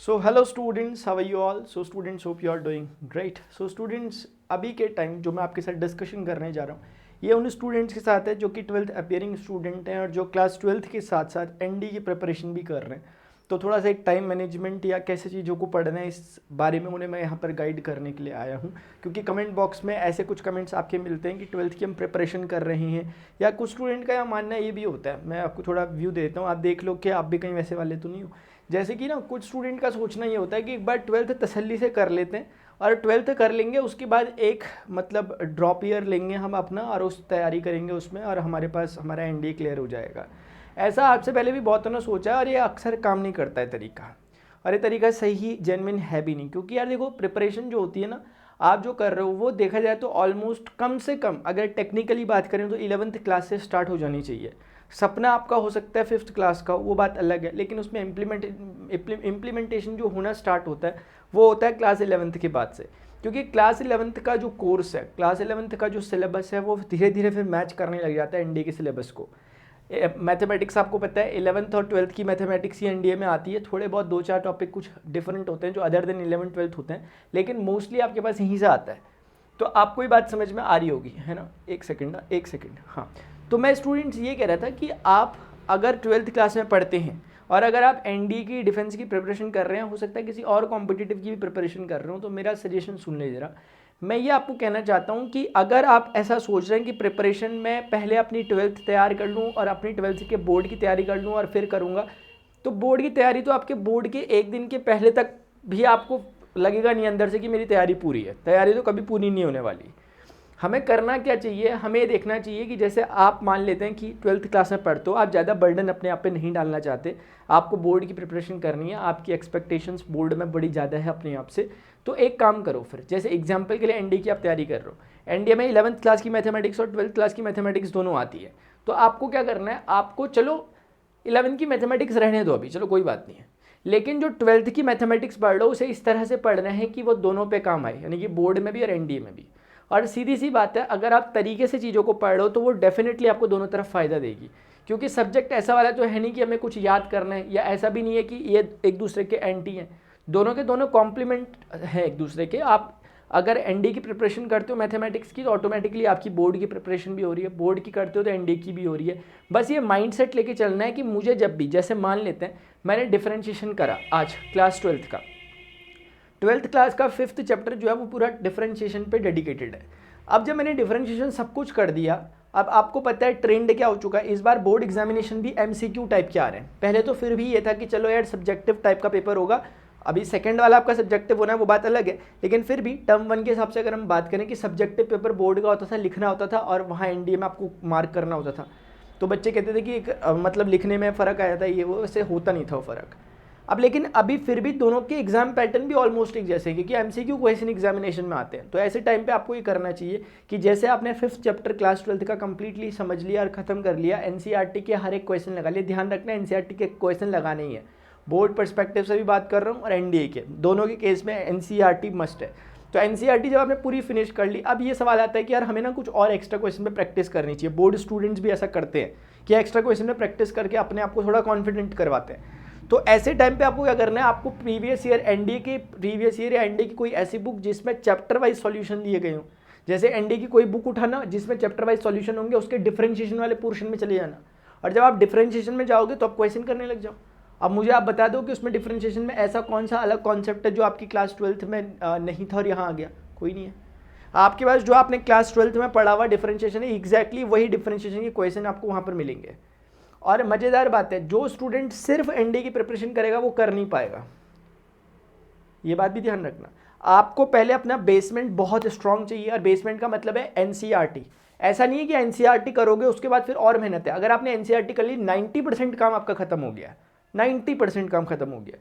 So hello students, how are you all? So students, hope you are doing great. So students, अभी के time जो मैं आपके साथ डिस्कशन करने जा रहा हूँ ये उन स्टूडेंट्स के साथ है जो कि 12th अपियरिंग स्टूडेंट हैं और जो क्लास 12th के साथ साथ एनडी की प्रिपरेशन भी कर रहे हैं। तो थोड़ा सा एक टाइम मैनेजमेंट या कैसे चीज़ों को पढ़ना है इस बारे में उन्हें मैं यहाँ पर गाइड करने के लिए आया हूँ, क्योंकि कमेंट बॉक्स में ऐसे कुछ कमेंट्स आपके मिलते हैं कि 12th की हम प्रिपरेशन कर रहे हैं, या कुछ स्टूडेंट का यह मानना ये भी होता है। मैं आपको थोड़ा व्यू देता हूँ, आप देख लो कि आप भी कहीं वैसे वाले तो नहीं हो। जैसे कि ना कुछ स्टूडेंट का सोचना ये होता है कि एक बार 12th तसल्ली से कर लेते हैं और 12th कर लेंगे, उसके बाद एक मतलब ड्रॉप ईयर लेंगे हम अपना और उस तैयारी करेंगे उसमें और हमारे पास हमारा एनडीए क्लियर हो जाएगा। ऐसा आपसे पहले भी बहुतों ने सोचा है और ये अक्सर काम नहीं करता है तरीका, और ये तरीका सही जेन्युइन है भी नहीं। क्योंकि यार देखो, प्रिपरेशन जो होती है ना आप जो कर रहे हो वो देखा जाए तो ऑलमोस्ट कम से कम अगर टेक्निकली बात करें तो 11th क्लास से स्टार्ट हो जानी चाहिए। सपना आपका हो सकता है 5th क्लास का, वो बात अलग है, लेकिन उसमें इम्प्लीमेंटेशन जो होना स्टार्ट होता है वो होता है क्लास 11th के बाद से। क्योंकि क्लास 11th का जो कोर्स है, क्लास 11th का जो सिलेबस है वो धीरे धीरे फिर मैच करने लग जाता है एनडीए के सिलेबस को। मैथमेटिक्स आपको पता है 11th और 12th की मैथमेटिक्स ही एनडीए में आती है। थोड़े बहुत 2-4 टॉपिक कुछ डिफरेंट होते हैं जो अदर देन 11th 12th होते हैं, लेकिन मोस्टली आपके पास यहीं से आता है। तो आपको ये बात समझ में आ रही होगी, है ना? एक सेकंड। हाँ, तो मैं स्टूडेंट्स ये कह रहा था कि आप अगर 12th क्लास में पढ़ते हैं और अगर आप एनडीए की डिफेंस की प्रिपरेशन कर रहे हैं, हो सकता है किसी और कॉम्पिटिटिव की भी प्रिपरेशन कर रहे हो, तो मेरा सजेशन सुन ले जरा। मैं ये आपको कहना चाहता हूँ कि अगर आप ऐसा सोच रहे हैं कि प्रिपरेशन में पहले अपनी 12th तैयार कर लूँ और अपनी 12th के बोर्ड की तैयारी कर लूँ और फिर करूँगा, तो बोर्ड की तैयारी तो आपके बोर्ड के एक दिन के पहले तक भी आपको लगेगा नहीं अंदर से कि मेरी तैयारी पूरी है। तैयारी तो कभी पूरी नहीं होने वाली। हमें करना क्या चाहिए, हमें ये देखना चाहिए कि जैसे आप मान लेते हैं कि 12th क्लास में पढ़ते हो, आप ज़्यादा बर्डन अपने आप पे नहीं डालना चाहते, आपको बोर्ड की प्रिपरेशन करनी है, आपकी एक्सपेक्टेशंस बोर्ड में बड़ी ज़्यादा है अपने आप से। तो एक काम करो फिर, जैसे एग्जाम्पल के लिए एनडीए की आप तैयारी कर रहे हो, एनडीए में 11th क्लास की मैथमेटिक्स और 12th क्लास की मैथमेटिक्स दोनों आती है। तो आपको क्या करना है, आपको चलो 11th की मैथमेटिक्स रहने दो अभी, चलो कोई बात नहीं है, लेकिन जो 12th की मैथमेटिक्स पढ़ लो उसे इस तरह से पढ़ना है कि वो दोनों पे काम आए, यानी कि बोर्ड में भी और एनडीए में भी। और सीधी सी बात है, अगर आप तरीके से चीज़ों को पढ़ लो तो वो डेफिनेटली आपको दोनों तरफ फ़ायदा देगी। क्योंकि सब्जेक्ट ऐसा वाला तो है नहीं कि हमें कुछ याद करना है, या ऐसा भी नहीं है कि ये एक दूसरे के एंटी हैं, दोनों के दोनों कॉम्प्लीमेंट हैं एक दूसरे के। आप अगर एनडीए की प्रिपरेशन करते हो मैथमेटिक्स की तो ऑटोमेटिकली आपकी बोर्ड की प्रिपरेशन भी हो रही है, बोर्ड की करते हो तो एनडीए की भी हो रही है। बस ये माइंडसेट लेके चलना है कि मुझे जब भी, जैसे मान लेते हैं मैंने डिफरेंशिएशन करा आज क्लास 12th का, 12th क्लास का 5th चैप्टर जो है वो पूरा डिफरेंशिएशन पे डेडिकेटेड है। अब जब मैंने डिफरेंशिएशन सब कुछ कर दिया, अब आपको पता है ट्रेंड क्या हो चुका है, इस बार बोर्ड एग्जामिनेशन भी एमसीक्यू टाइप के आ रहे हैं। पहले तो फिर भी ये था कि चलो यार सब्जेक्टिव टाइप का पेपर होगा, अभी सेकंड वाला आपका सब्जेक्टिव होना है वो बात अलग है, लेकिन फिर भी टर्म 1 के हिसाब से अगर हम बात करें कि सब्जेक्टिव पेपर बोर्ड का होता था, लिखना होता था और वहाँ एनडीए में आपको मार्क करना होता था। तो बच्चे कहते थे कि एक मतलब लिखने में फ़र्क आया था, ये वो, वैसे होता नहीं था वो फ़र्क। अब लेकिन अभी फिर भी दोनों के एग्जाम पैटर्न भी ऑलमोस्ट एक जैसे हैं, क्योंकि एमसीक्यू क्वेश्चन एग्जामिनेशन में आते हैं। तो ऐसे टाइम पे आपको ये करना चाहिए कि जैसे आपने 5th चैप्टर क्लास 12th का कंप्लीटली समझ लिया और खत्म कर लिया, एनसीईआरटी के हर एक क्वेश्चन लगा लिया। ध्यान रखना एनसीईआरटी के क्वेश्चन लगाने ही है, बोर्ड पर्सपेक्टिव से भी बात कर रहा हूँ और एनडीए के दोनों के केस में एनसीईआरटी मस्ट है। तो एनसीईआरटी जब आपने पूरी फिनिश कर ली, अब ये सवाल आता है कि यार हमें ना कुछ और एक्स्ट्रा क्वेश्चन पे प्रैक्टिस करनी चाहिए। बोर्ड स्टूडेंट्स भी ऐसा करते हैं कि एक्स्ट्रा क्वेश्चन में प्रैक्टिस करके अपने आप को थोड़ा कॉन्फिडेंट करवाते हैं। तो ऐसे टाइम पे आपको क्या करना है, आपको प्रीवियस ईयर एनडीए के प्रीवियस ईयर या एनडीए की कोई ऐसी बुक जिसमें चैप्टर वाइज सॉल्यूशन दिए गए हों, जैसे एनडीए की कोई बुक उठाना जिसमें चैप्टर वाइज सॉल्यूशन होंगे, उसके डिफरेंशिएशन वाले पोर्शन में चले जाना। और जब आप डिफरेंशिएशन में जाओगे तो आप क्वेश्चन करने लग जाओ। अब मुझे आप बता दो कि उसमें डिफरेंशिएशन में ऐसा कौन सा अलग कॉन्सेप्ट है जो आपकी क्लास 12th में नहीं था और यहाँ आ गया? कोई नहीं है। आपके पास जो आपने क्लास 12th में पढ़ा हुआ डिफरेंशिएशन है, एग्जैक्टली वही डिफरेंशिएशन के क्वेश्चन आपको वहाँ पर मिलेंगे। और मज़ेदार बात है, जो स्टूडेंट सिर्फ एनडीए की प्रिपरेशन करेगा वो कर नहीं पाएगा, ये बात भी ध्यान रखना। आपको पहले अपना बेसमेंट बहुत स्ट्रांग चाहिए, और बेसमेंट का मतलब है एनसीईआरटी। ऐसा नहीं है कि एनसीईआरटी करोगे उसके बाद फिर और मेहनत है। अगर आपने एनसीईआरटी कर ली, 90% काम आपका खत्म हो गया, 90% काम खत्म हो गया।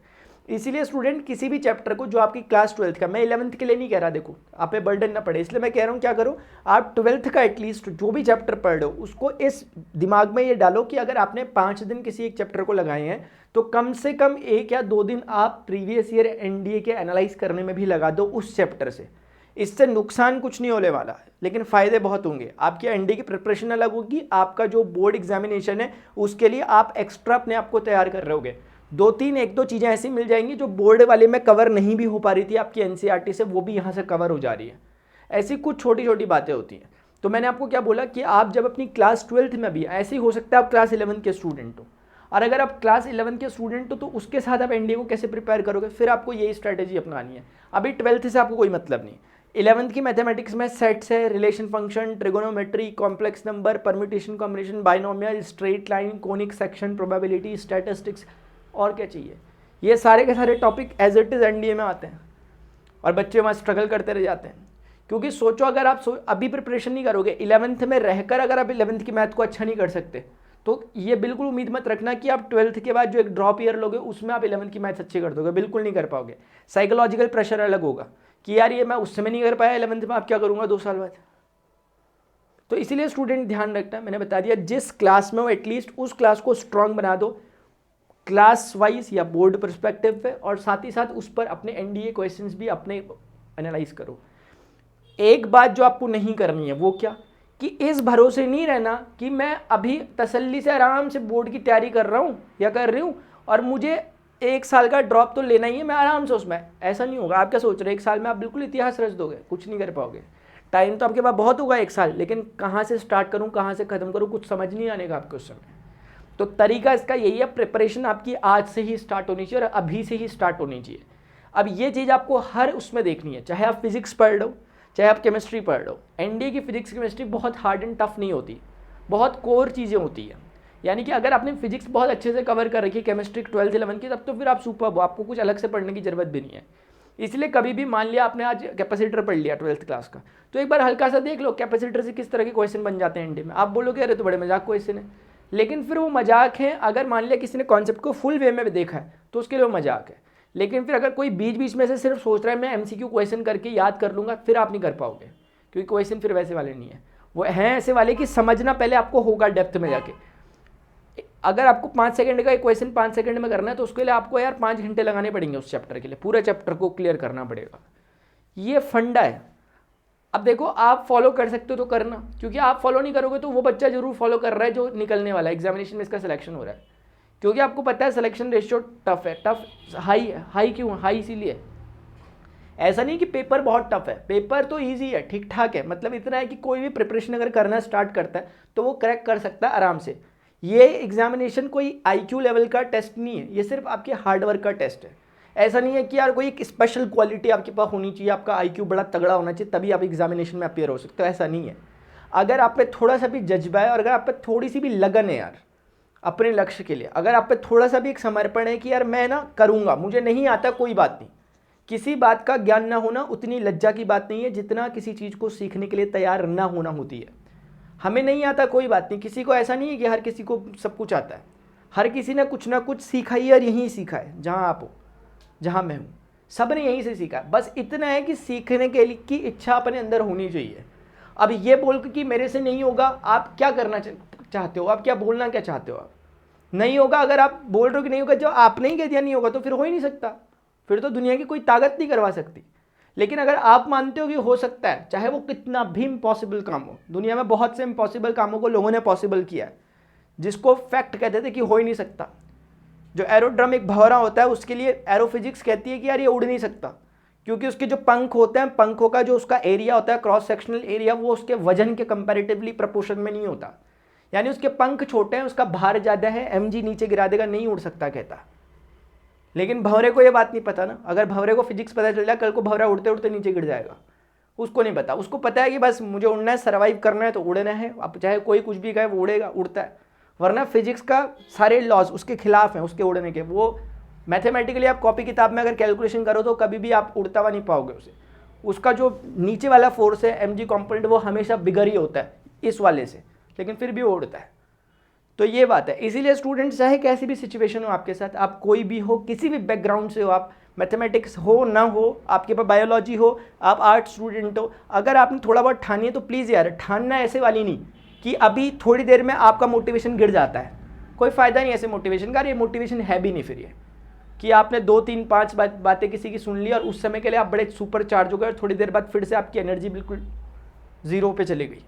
इसीलिए स्टूडेंट किसी भी चैप्टर को जो आपकी क्लास 12th का, मैं 11th के लिए नहीं कह रहा, देखो आप पे बर्डन ना पड़े, इसलिए मैं कह रहा हूँ क्या करो, आप 12th का एटलीस्ट जो भी चैप्टर पढ़ रहे हो उसको इस दिमाग में ये डालो कि अगर आपने 5 दिन किसी एक चैप्टर को लगाए हैं तो कम से कम 1 या 2 दिन आप प्रीवियस ईयर एनडीए के एनालाइज करने में भी लगा दो उस चैप्टर से। इससे नुकसान कुछ नहीं होने वाला है, लेकिन फ़ायदे बहुत होंगे। आपकी एनडीए की प्रिपरेशन अलग होगी, आपका जो बोर्ड एग्जामिनेशन है उसके लिए आप एक्स्ट्रा अपने आप को तैयार कर रहे होगे। एक दो चीज़ें ऐसी मिल जाएंगी जो बोर्ड वाले में कवर नहीं भी हो पा रही थी आपकी एनसीईआरटी से, वो भी यहाँ से कवर हो जा रही है। ऐसी कुछ छोटी छोटी बातें होती हैं। तो मैंने आपको क्या बोला कि आप जब अपनी क्लास 12th में भी, ऐसे ही हो सकता है आप क्लास 11 के स्टूडेंट हो, और अगर आप क्लास 11 के स्टूडेंट हो तो उसके साथ आप एनडीए को कैसे प्रिपेयर करोगे, फिर आपको यही स्ट्रैटेजी अपनानी है। अभी 12th से आपको कोई मतलब नहीं, 11th की मैथमेटिक्स में सेट्स है, relation function, trigonometry, complex number, permutation combination, binomial, straight line, conic section, probability, statistics, और क्या चाहिए। ये सारे के सारे topic as it is NDA में आते हैं और बच्चे वहाँ स्ट्रगल करते रह जाते हैं। क्योंकि सोचो अगर आप अभी प्रिपरेशन नहीं करोगे, 11th में रहकर अगर आप 11th की मैथ को अच्छा नहीं कर सकते, तो ये बिल्कुल उम्मीद मत रखना कि आप 12th के बाद जो एक ड्रॉप ईयर लोगे उसमें आप 11th की मैथ अच्छी कर दोगे, बिल्कुल नहीं कर पाओगे। साइकोलॉजिकल प्रेशर अलग होगा कि यार ये मैं उस समय नहीं कर पाया 11th में, आप क्या करूँगा 2 साल बाद। तो इसीलिए स्टूडेंट ध्यान रखना, मैंने बता दिया जिस क्लास में हो एटलीस्ट उस क्लास को स्ट्रॉन्ग बना दो क्लास वाइज या बोर्ड परस्पेक्टिव पे, और साथ ही साथ उस पर अपने एनडीए क्वेश्चंस भी अपने एनालाइज करो। एक बात जो आपको नहीं करनी है वो क्या, कि इस भरोसे नहीं रहना कि मैं अभी तसल्ली से आराम से बोर्ड की तैयारी कर रहा हूँ या कर रही हूँ और मुझे 1 साल का ड्रॉप तो लेना ही है, मैं आराम से उसमें। ऐसा नहीं होगा। आप क्या सोच रहे हैं 1 साल में आप बिल्कुल इतिहास रच दोगे, कुछ नहीं कर पाओगे। टाइम तो आपके पास बहुत होगा 1 साल, लेकिन कहाँ से स्टार्ट करूँ कहाँ से ख़त्म करूँ कुछ समझ नहीं आने का आपको उस समय। तो तरीका इसका यही है, प्रिपरेशन आपकी आज से ही स्टार्ट होनी चाहिए और अभी से ही स्टार्ट होनी चाहिए। अब ये चीज़ आपको हर उसमें देखनी है, चाहे आप फिजिक्स पढ़ लो चाहे आप केमिस्ट्री पढ़ लो। एनडीए की फिजिक्स केमिस्ट्री बहुत हार्ड एंड टफ नहीं होती, बहुत कोर चीज़ें होती हैं। यानी कि अगर आपने फिजिक्स बहुत अच्छे से कवर कर रखी है केमिस्ट्री 12th 11th की, तब तो फिर आप सुपर्ब हो, आपको कुछ अलग से पढ़ने की जरूरत भी नहीं है। इसलिए कभी भी मान लिया आपने आज कैपेसिटर पढ़ लिया 12th क्लास का, तो एक बार हल्का सा देख लो कैपेसिटर से किस तरह के क्वेश्चन बन जाते हैं एनडीए में। आप बोलोगे अरे तो बड़े मजाक क्वेश्चन है, लेकिन फिर वो मजाक है अगर मान लिया किसी ने कॉन्सेप्ट को फुल वे में देखा है तो उसके लिए वो मजाक है। लेकिन फिर अगर कोई बीच बीच में से सिर्फ सोच रहा है मैं एमसीक्यू क्वेश्चन करके याद कर लूँगा, फिर आप नहीं कर पाओगे, क्योंकि क्वेश्चन फिर वैसे वाले नहीं है, वो हैं ऐसे वाले कि समझना पहले आपको होगा डेप्थ में जाके। अगर आपको 5 सेकंड का एक क्वेश्चन 5 सेकंड में करना है तो उसके लिए आपको यार 5 घंटे लगाने पड़ेंगे उस चैप्टर के लिए, पूरे चैप्टर को क्लियर करना पड़ेगा। ये फंडा है। अब देखो आप फॉलो कर सकते हो तो करना, क्योंकि आप फॉलो नहीं करोगे तो वो बच्चा जरूर फॉलो कर रहा है जो निकलने वाला है एग्जामिनेशन में, इसका सिलेक्शन हो रहा है। क्योंकि आपको पता है सिलेक्शन रेशियो टफ है, टफ हाई है। हाई क्यों हाई? इसीलिए ऐसा नहीं कि पेपर बहुत टफ है, पेपर तो इजी है, ठीक ठाक है। मतलब इतना है कि कोई भी प्रिपरेशन अगर करना स्टार्ट करता है तो वो क्रैक कर सकता है आराम से। ये एग्जामिनेशन कोई आईक्यू लेवल का टेस्ट नहीं है, ये सिर्फ आपके हार्डवर्क का टेस्ट है। ऐसा नहीं है कि यार कोई एक स्पेशल क्वालिटी आपके पास होनी चाहिए, आपका आईक्यू बड़ा तगड़ा होना चाहिए तभी आप एग्जामिनेशन में अपियर हो सकते हो, ऐसा नहीं है। अगर आप पे थोड़ा सा भी जज्बा है और अगर आप पे थोड़ी सी भी लगन है यार अपने लक्ष्य के लिए, अगर आप पे थोड़ा सा भी एक समर्पण है कि यार मैं ना करूँगा, मुझे नहीं आता कोई बात नहीं। किसी बात का ज्ञान ना होना उतनी लज्जा की बात नहीं है जितना किसी चीज़ को सीखने के लिए तैयार ना होना होती है। हमें नहीं आता कोई बात नहीं, किसी को ऐसा नहीं है कि हर किसी को सब कुछ आता है। हर किसी ने कुछ ना कुछ सीखा ही और यहीं सीखा है, जहाँ आप हो जहाँ मैं हूँ, सब ने यहीं से सीखा है। बस इतना है कि सीखने के लिए की इच्छा अपने अंदर होनी चाहिए। अब ये बोल कि मेरे से नहीं होगा, आप क्या करना चाहते हो, आप क्या बोलना क्या चाहते हो? आप नहीं होगा, अगर आप बोल रहे हो कि नहीं होगा, जो आपने ही कह दिया नहीं होगा तो फिर हो ही नहीं सकता, फिर तो दुनिया की कोई ताकत नहीं करवा सकती। लेकिन अगर आप मानते हो कि हो सकता है, चाहे वो कितना भी इम्पॉसिबल काम हो, दुनिया में बहुत से इम्पॉसिबल कामों को लोगों ने पॉसिबल किया है, जिसको फैक्ट कहते थे कि हो ही नहीं सकता। जो एरोड्रम एक भंवरा होता है उसके लिए एरोफिजिक्स कहती है कि यार ये उड़ नहीं सकता, क्योंकि उसके जो पंख होते हैं, पंखों का जो उसका एरिया होता है क्रॉस सेक्शनल एरिया, वो उसके वजन के कंपैरेटिवली प्रोपोर्शन में नहीं होता। यानी उसके पंख छोटे हैं, उसका भार ज़्यादा है, mg नीचे गिरा देगा, नहीं उड़ सकता कहता। लेकिन भंवरे को ये बात नहीं पता ना। अगर भंवरे को फिजिक्स पता चल जाए, कल को भंवरा उड़ते उड़ते नीचे गिर जाएगा, उसको नहीं पता। उसको पता है कि बस मुझे उड़ना है, सर्वाइव करना है तो उड़ना है। अब चाहे कोई कुछ भी कहे वो उड़ेगा, उड़ता है। वरना फिजिक्स का सारे लॉज उसके खिलाफ हैं, उसके उड़ने के। वो मैथमेटिकली आप कॉपी किताब में अगर कैलकुलेशन करो तो कभी भी आप उड़ता हुआ नहीं पाओगे उसे। उसका जो नीचे वाला फोर्स है mg कॉम्पोनेंट, वो हमेशा बिगर ही होता है इस वाले से, लेकिन फिर भी वो उड़ता है। तो ये बात है। इसीलिए स्टूडेंट चाहे कैसी भी सिचुएशन हो आपके साथ, आप कोई भी हो, किसी भी बैकग्राउंड से हो, आप मैथमेटिक्स हो ना हो, आपके पास बायोलॉजी हो, आप आर्ट स्टूडेंट हो, अगर आपने थोड़ा बहुत ठानी है तो प्लीज़ यार ठानना ऐसे वाली नहीं कि अभी थोड़ी देर में आपका मोटिवेशन गिर जाता है। कोई फ़ायदा नहीं ऐसे मोटिवेशन का। ये मोटिवेशन है भी नहीं फिर ये कि आपने 2 3 5 बातें किसी की सुन ली और उस समय के लिए आप बड़े सुपर चार्ज हो गए और थोड़ी देर बाद फिर से आपकी एनर्जी बिल्कुल ज़ीरो पे चली गई।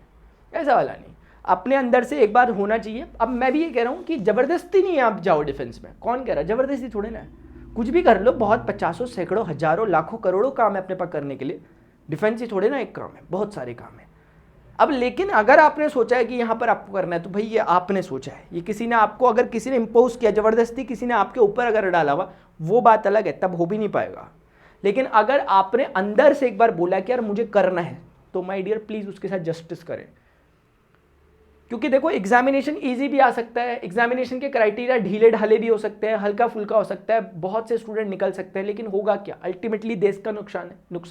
ऐसा वाला नहीं। अपने अंदर से एक बार होना चाहिए। अब मैं भी ये कह रहा हूँ कि ज़बरदस्ती नहीं है आप जाओ डिफेंस में, कौन कह रहा है, ज़बरदस्ती थोड़े ना है, कुछ भी कर लो, बहुत पचासों सैकड़ों हजारों लाखों करोड़ों काम है अपने पास करने के लिए, डिफेंस ही थोड़े ना एक काम है, बहुत सारे काम है। अब लेकिन अगर आपने सोचा है कि यहाँ पर आपको करना है तो भाई ये आपने सोचा है, ये किसी ने आपको, अगर किसी ने इम्पोज किया ज़बरदस्ती, किसी ने आपके ऊपर अगर डाला हुआ, वो बात अलग है, तब हो भी नहीं पाएगा। लेकिन अगर आपने अंदर से एक बार बोला कि यार मुझे करना है, तो माय डियर प्लीज़ उसके साथ जस्टिस करें। क्योंकि देखो एग्जामिनेशन इजी भी आ सकता है, एग्जामिनेशन के क्राइटेरिया ढीले ढाले भी हो सकते हैं, हल्का फुल्का हो सकता है, बहुत से स्टूडेंट निकल सकते हैं, लेकिन होगा क्या, अल्टीमेटली देश का नुकसान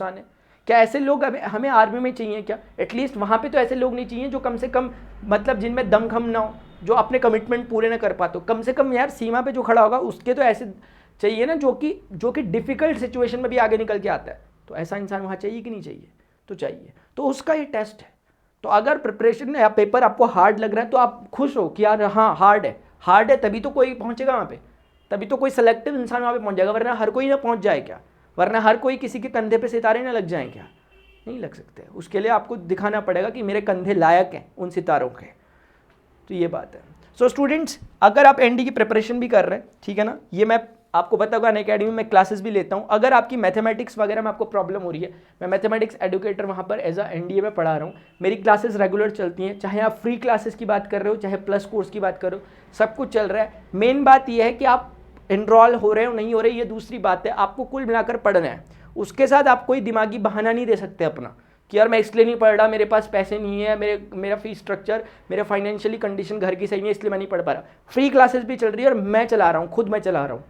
है। क्या ऐसे लोग हमें आर्मी में चाहिए क्या? एटलीस्ट वहाँ पे तो ऐसे लोग नहीं चाहिए जो कम से कम मतलब जिनमें दमखम ना हो, जो अपने कमिटमेंट पूरे ना कर पाते, कम से कम यार सीमा पे जो खड़ा होगा उसके तो ऐसे चाहिए ना, जो कि डिफिकल्ट सिचुएशन में भी आगे निकल के आता है। तो ऐसा इंसान वहाँ चाहिए कि नहीं चाहिए? तो चाहिए। तो उसका ये टेस्ट है। तो अगर प्रिपरेशन या पेपर आपको हार्ड लग रहा है तो आप खुश हो कि यार हाँ हार्ड है तभी तो कोई पहुँचेगा वहाँ पे, तभी तो कोई सेलेक्टिव इंसान वहाँ पे पहुँच जाएगा, वरना हर कोई ना पहुँच जाए क्या? वरना हर कोई किसी के कंधे पे सितारे ना लग जाएं क्या? नहीं लग सकते। उसके लिए आपको दिखाना पड़ेगा कि मेरे कंधे लायक हैं उन सितारों के। तो ये बात है। सो स्टूडेंट्स, अगर आप एनडी की प्रिपरेशन भी कर रहे हैं, ठीक है ना, ये मैं आपको पता होगा अनअकैडमी में क्लासेस भी लेता हूँ। अगर आपकी मैथमेटिक्स वगैरह में आपको प्रॉब्लम हो रही है, मैं मैथमेटिक्स एडुकेटर वहाँ पर एज अ एनडीए में पढ़ा रहा हूँ, मेरी क्लासेस रेगुलर चलती हैं, चाहे आप फ्री क्लासेस की बात कर रहे हो, चाहे प्लस कोर्स की बात कर रहे हो, सब कुछ चल रहा है। मेन बात यह है कि आप एनरोल हो रहे हो नहीं हो रहे, ये दूसरी बात है, आपको कुल मिलाकर पढ़ना है। उसके साथ आप कोई दिमागी बहाना नहीं दे सकते अपना कि यार मैं इसलिए नहीं पढ़ रहा, मेरे पास पैसे नहीं है, मेरा फीस स्ट्रक्चर, मेरा फाइनेंशियली कंडीशन घर की सही नहीं है, इसलिए मैं नहीं पढ़ पा रहा। फ्री क्लासेस भी चल रही है और मैं चला रहा हूँ, खुद मैं चला रहा हूँ,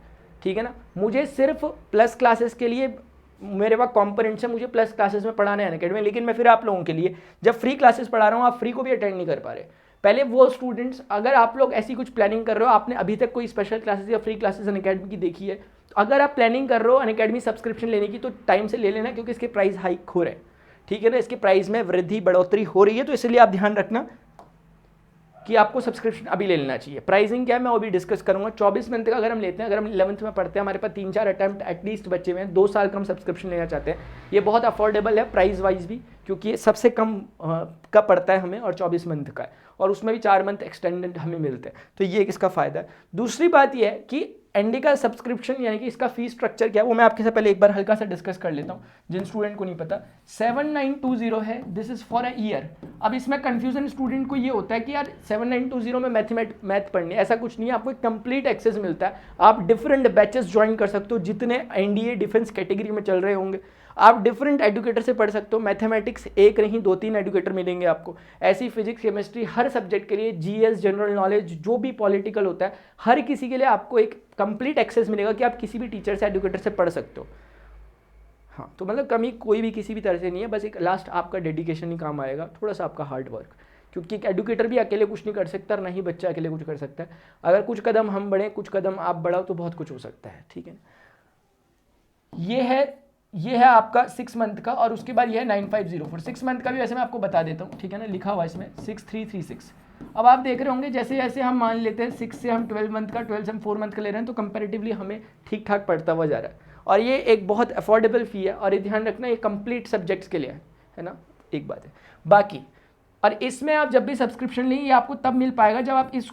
ठीक है ना। मुझे सिर्फ प्लस क्लासेस के लिए मेरे पास कॉम्पोनेंट्स है, मुझे प्लस क्लासेस में पढ़ाना है अनअकैडमी, लेकिन मैं फिर आप लोगों के लिए जब फ्री क्लासेस पढ़ा रहा हूँ, आप फ्री को भी अटेंड नहीं कर पा रहे। पहले वो स्टूडेंट्स, अगर आप लोग ऐसी कुछ प्लानिंग कर रहे हो, आपने अभी तक कोई स्पेशल क्लासेस या फ्री क्लासेस अनअकैडमी की देखी है, तो अगर आप प्लानिंग कर रहे हो अनअकैडमी सब्सक्रिप्शन लेने की, तो टाइम से ले लेना, क्योंकि इसके प्राइस हाइक हो रहे हैं, ठीक है ना, इसके प्राइस में वृद्धि बढ़ोतरी हो रही है। तो इसलिए आप ध्यान रखना कि आपको सब्सक्रिप्शन अभी ले लेना चाहिए। प्राइसिंग क्या है मैं वो भी डिस्कस करूंगा। 24 मंथ का अगर हम लेते हैं, अगर हम 11th में पढ़ते हैं, हमारे पास 3-4 अटैम्प्ट एटलीस्ट बच्चे हुए हैं, 2 साल का हम सब्सक्रिप्शन लेना चाहते हैं, ये बहुत अफोर्डेबल है प्राइस वाइज भी, क्योंकि ये सबसे कम का पड़ता है हमें और 24 मंथ का है, और उसमें भी 4 मंथ एक्सटेंडेड हमें मिलते हैं। तो ये इसका फ़ायदा है। दूसरी बात ये है कि एनडी का सब्सक्रिप्शन यानी कि इसका फीस स्ट्रक्चर क्या है, वो मैं आपके साथ पहले एक बार हल्का सा डिस्कस कर लेता हूँ, जिन स्टूडेंट को नहीं पता। 7920 है, this is for a year. अब इसमें कंफ्यूजन स्टूडेंट को ये होता है कि यार 7920 में मैथ पढ़नी है, ऐसा कुछ नहीं है, आपको एक कंप्लीट एक्सेस मिलता है। आप डिफरेंट बैचेस ज्वाइन कर सकते हो, जितने एनडीए डिफेंस कैटेगरी में चल रहे होंगे, आप डिफरेंट एडुकेटर से पढ़ सकते हो। मैथमेटिक्स एक नहीं 2-3 एडुकेटर मिलेंगे आपको, ऐसी फिजिक्स केमिस्ट्री हर सब्जेक्ट के लिए, जीएस जनरल नॉलेज जो भी पॉलिटिकल होता है, हर किसी के लिए आपको एक कंप्लीट एक्सेस मिलेगा कि आप किसी भी टीचर से एडुकेटर से पढ़ सकते हो। हाँ, तो मतलब कमी कोई भी किसी भी तरह से नहीं है, बस एक लास्ट आपका डेडिकेशन ही काम आएगा, थोड़ा सा आपका हार्ड वर्क, क्योंकि एक एडुकेटर भी अकेले कुछ नहीं कर सकता और ना ही बच्चा अकेले कुछ कर सकता है। अगर कुछ कदम हम बढ़ें, कुछ कदम आप बढ़ाओ, तो बहुत कुछ हो सकता है, ठीक है। ये है आपका 6 मंथ का, और उसके बाद ये है 9504। 6 मंथ का भी वैसे मैं आपको बता देता हूँ, ठीक है ना, लिखा हुआ इसमें 6336। अब आप देख रहे होंगे जैसे जैसे हम मान लेते हैं 6 से हम 12 मंथ का, 12 से हम 4 मंथ का ले रहे हैं, तो कंपैरेटिवली हमें ठीक ठाक पड़ता हुआ जा रहा है। और ये एक बहुत अफोर्डेबल फ़ी है, और ये ध्यान रखना ये कंप्लीट सब्जेक्ट्स के लिए है ना, एक बात है। बाकी और इसमें आप जब भी सब्सक्रिप्शन लेंगे, ये आपको तब मिल पाएगा जब आप इस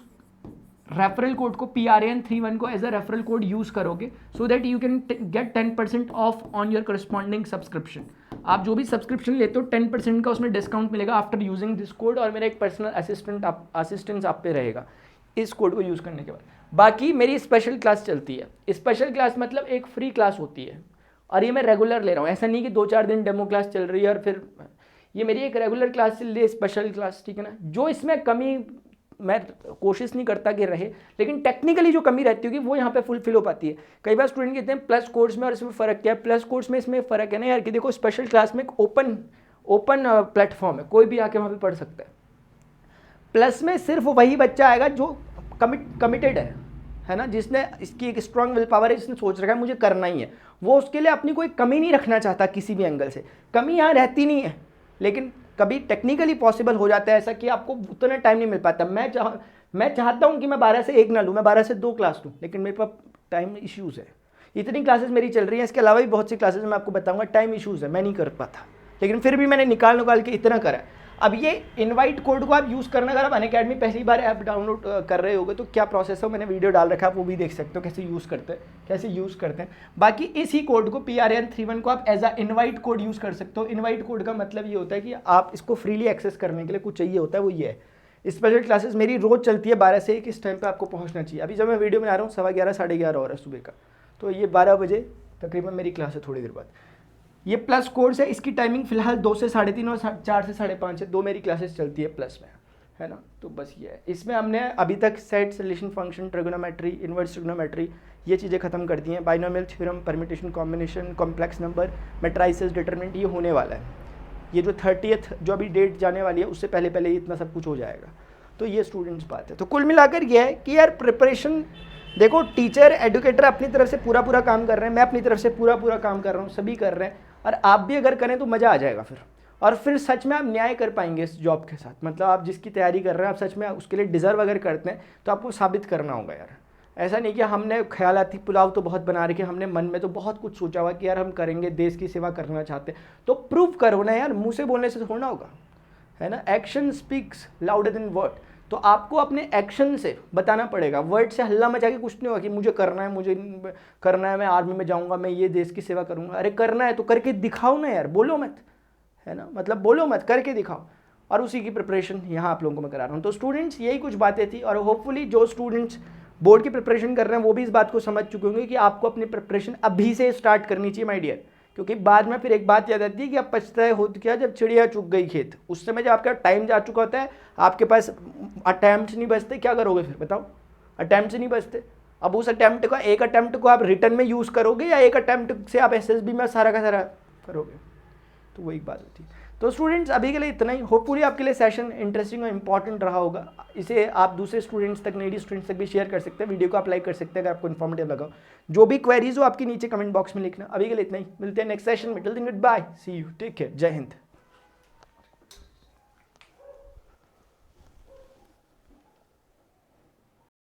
रेफरल कोड को PRAN31 को as a referral code use करोगे, so that you can get 10% off on your corresponding subscription. आप जो भी सब्सक्रिप्शन लेते हो 10% का उसमें डिस्काउंट मिलेगा आफ्टर यूजिंग दिस कोड, और मेरा एक पर्सनल असिस्टेंस आप पे रहेगा इस कोड को यूज़ करने के बाद। बाकी मेरी स्पेशल क्लास चलती है, स्पेशल क्लास मतलब एक फ्री क्लास होती है, और ये मैं रेगुलर ले रहा हूँ, ऐसा नहीं कि 2-4 दिन डेमो क्लास चल रही है और फिर ये मेरी एक रेगुलर क्लास चल रही है, स्पेशल क्लास, ठीक है ना। जो इसमें कमी मैं कोशिश नहीं करता कि रहे, लेकिन टेक्निकली जो कमी रहती होगी वो यहाँ पे फुलफिल हो पाती है। कई बार स्टूडेंट कहते हैं प्लस कोर्स में और इसमें फ़र्क क्या है, प्लस कोर्स में इसमें फ़र्क है ना यार, कि देखो स्पेशल क्लास में एक ओपन प्लेटफॉर्म है, कोई भी आके वहाँ पे पढ़ सकता है। प्लस में सिर्फ वही बच्चा आएगा जो कमिटेड है ना, जिसने इसकी एक स्ट्रॉन्ग विल पावर है, जिसने सोच रखा है मुझे करना ही है, वो उसके लिए अपनी कोई कमी नहीं रखना चाहता किसी भी एंगल से। कमी यहाँ रहती नहीं है, लेकिन कभी टेक्निकली पॉसिबल हो जाता है ऐसा कि आपको उतना टाइम नहीं मिल पाता। मैं चाहता हूँ कि मैं 12 से 1 ना लूँ, मैं 12 से 2 क्लास लूँ, लेकिन मेरे पास टाइम इश्यूज़ है। इतनी क्लासेस मेरी चल रही हैं, इसके अलावा भी बहुत सी क्लासेस मैं आपको बताऊँगा, टाइम इश्यूज़ है, मैं नहीं कर पाता, लेकिन फिर भी मैंने निकाल के इतना करा है। अब ये इनवाइट कोड को आप यूज़ करना, अगर आप अनअकैडमी पहली बार ऐप डाउनलोड कर रहे होगे तो क्या प्रोसेस है, मैंने वीडियो डाल रखा है, आप वो भी देख सकते हो कैसे यूज़ करते हैं। बाकी इसी कोड को PRN31 को आप as a invite code use कर सकते हो। इनवाइट कोड का मतलब ये होता है कि आप इसको फ्रीली एक्सेस करने के लिए कुछ चाहिए होता है, वो ये है। स्पेशल क्लासेस मेरी रोज़ चलती है 12 से 1, इस टाइम पे आपको पहुंचना चाहिए। अभी जब मैं वीडियो बना रहा हूँ 11:15 11:30 हो रहा है सुबह का, तो ये 12 बजे तकरीबन मेरी क्लास है, थोड़ी देर बाद। ये प्लस कोर्स है, इसकी टाइमिंग फिलहाल 2 से 3:30 और 4 से 5:30 है, 2 मेरी क्लासेस चलती है प्लस में, है ना। तो बस ये है, इसमें हमने अभी तक set, solution function, trigonometry, inverse trigonometry, ये चीज़ें खत्म कर दी हैं। Binomial theorem, permutation, combination, complex number, matrices, determinant, ये होने वाला है। ये जो 30th जो अभी डेट जाने वाली है उससे पहले ही इतना सब कुछ हो जाएगा। तो ये स्टूडेंट्स बात है। तो कुल मिलाकर ये है कि यार प्रिपरेशन, देखो टीचर एडुकेटर अपनी तरफ से पूरा काम कर रहे हैं, मैं अपनी तरफ से पूरा काम कर रहा हूँ, सभी कर रहे हैं, और आप भी अगर करें तो मज़ा आ जाएगा फिर। और फिर सच में आप न्याय कर पाएंगे इस जॉब के साथ। मतलब आप जिसकी तैयारी कर रहे हैं, आप सच में उसके लिए डिज़र्व अगर करते हैं तो आपको साबित करना होगा यार। ऐसा नहीं कि हमने ख्यालाती पुलाव तो बहुत बना रखे, हमने मन में तो बहुत कुछ सोचा हुआ कि यार हम करेंगे, देश की सेवा करना चाहते हैं, तो प्रूव करो ना यार, मुँह से बोलने से थोड़ा होगा, है ना। Action speaks louder than word. तो आपको अपने एक्शन से बताना पड़ेगा, वर्ड से हल्ला मचा के कुछ नहीं होगा कि मुझे करना है, मैं आर्मी में जाऊंगा, मैं ये देश की सेवा करूंगा। अरे करना है तो करके दिखाओ ना यार, बोलो मत, है ना, मतलब बोलो मत, करके दिखाओ। और उसी की प्रिपरेशन यहाँ आप लोगों को मैं करा रहा हूँ। तो स्टूडेंट्स यही कुछ बातें थी, और होपफुली जो स्टूडेंट्स बोर्ड की प्रिपरेशन कर रहे हैं वो भी इस बात को समझ चुके होंगे कि आपको अपनी प्रिपरेशन अभी से स्टार्ट करनी चाहिए माय डियर। क्योंकि बाद में फिर एक बात याद आती है कि आप पछताए हो क्या, जब चिड़िया चुग गई खेत। उस समय जब आपका टाइम जा चुका होता है, आपके पास अटैम्प्ट नहीं बचते, क्या करोगे फिर बताओ। अटैम्प्ट नहीं बचते, अब उस अटैम्प्ट का, एक अटैम्प्ट को आप रिटर्न में यूज़ करोगे या एक अटैम्प्ट से आप SSB में सारा का सारा करोगे, तो वही बात होती है। तो स्टूडेंट्स अभी के लिए इतना ही। होपफुली आपके लिए सेशन इंटरेस्टिंग और इंपॉर्टेंट रहा होगा। इसे आप दूसरे स्टूडेंट्स तक, नेडी स्टूडेंट्स तक भी शेयर कर सकते हैं, वीडियो को आप लाइक कर सकते हैं अगर आपको इन्फॉर्मेटिव लगा। जो भी क्वेरीज हो आपकी नीचे कमेंट बॉक्स में लिखना। अभी के लिए इतना ही, मिलते हैं नेक्स्ट सेशन में। Till then good bye, see you, take care, जय हिंद।